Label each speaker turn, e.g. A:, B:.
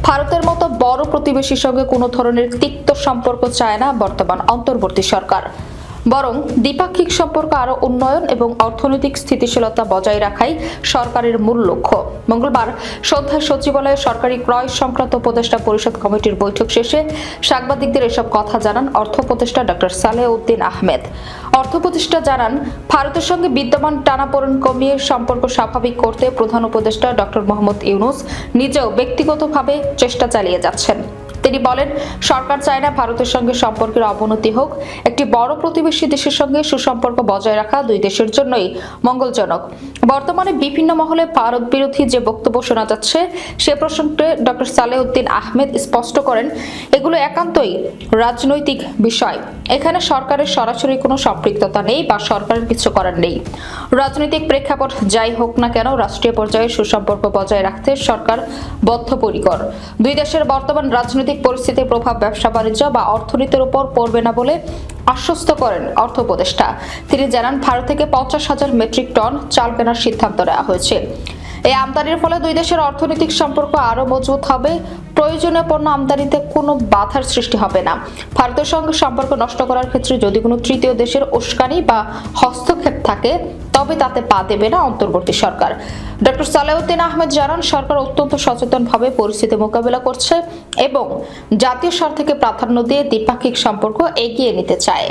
A: ভারতের মতো বড় প্রতিবেশীর সঙ্গে কোনো ধরনের তিক্ত সম্পর্ক চায় না বর্তমান অন্তর্বর্তী সরকার, বরং দ্বিপাক্ষিক সম্পর্ক আরও উন্নয়ন এবং অর্থনৈতিক স্থিতিশীলতা বজায় রাখাই সরকারের মূল লক্ষ্য। মঙ্গলবার সন্ধ্যায় সচিবালয়ে সরকারি ক্রয় সংক্রান্ত উপদেষ্টা পরিষদ কমিটির বৈঠক শেষে সাংবাদিকদের এসব কথা জানান অর্থ উপদেষ্টা ডক্টর সালেহউদ্দিন আহমেদ। অর্থ উপদেষ্টা জানান, ভারতের সঙ্গে বিদ্যমান টানাপোড়েন কমিয়ে সম্পর্ক স্বাভাবিক করতে প্রধান উপদেষ্টা ডক্টর মোহাম্মদ ইউনূস নিজেও ব্যক্তিগতভাবে চেষ্টা চালিয়ে যাচ্ছেন। তিনি বলেন, সরকার চায় না ভারতের সঙ্গে সম্পর্কের অবনতি হোক। একটি বড় প্রতিবেশী দেশের সঙ্গে সুসম্পর্ক বজায় রাখা দুই দেশের জন্যই মঙ্গলজনক। বর্তমানে বিভিন্ন মহলে ভারত বিরোধী যে বক্তব্য শোনা যাচ্ছে, সে প্রসঙ্গে ডক্টর সালেহউদ্দিন আহমেদ স্পষ্ট করেন, এগুলো একান্তই রাজনৈতিক বিষয়। এখানে সরকারের সরাসরি কোনো সম্পৃক্ততা নেই বা সরকারের কিছু করার নেই। রাজনৈতিক প্রেক্ষাপট যাই হোক না কেন, রাষ্ট্রীয় পর্যায়ে সুসম্পর্ক বজায় রাখতে সরকার বদ্ধপরিকর। দুই দেশের বর্তমান রাজনৈতিক পরিস্থিতির প্রভাব ব্যবসা বাণিজ্য বা অর্থনীতির উপর পড়বে না বলে আশ্বস্ত করেন অর্থ উপদেষ্টা। তিনি জানান, ভারত থেকে 50,000 মেট্রিক টন চাল কেনার সিদ্ধান্ত নেওয়া হয়েছে। এই আমদানির ফলে দুই দেশের অর্থনৈতিক সম্পর্ক আরও মজবুত হবে। প্রয়োজনীয় পণ্য আমদানিতে কোনো বাধার সৃষ্টি হবে না। ভারতের সঙ্গে সম্পর্ক নষ্ট করার ক্ষেত্রে যদি কোনো তৃতীয় দেশের উস্কানি বা হস্তক্ষেপ থাকে, তবে তাতে পা দেবে না অন্তর্বর্তী সরকার। ডক্টর সালেহউদ্দিন আহমেদ জানান, সরকার অত্যন্ত সচেতনভাবে পরিস্থিতি মোকাবিলা করছে এবং জাতীয় স্বার্থকে প্রাধান্য দিয়ে দ্বিপাক্ষিক সম্পর্ক এগিয়ে নিতে চায়।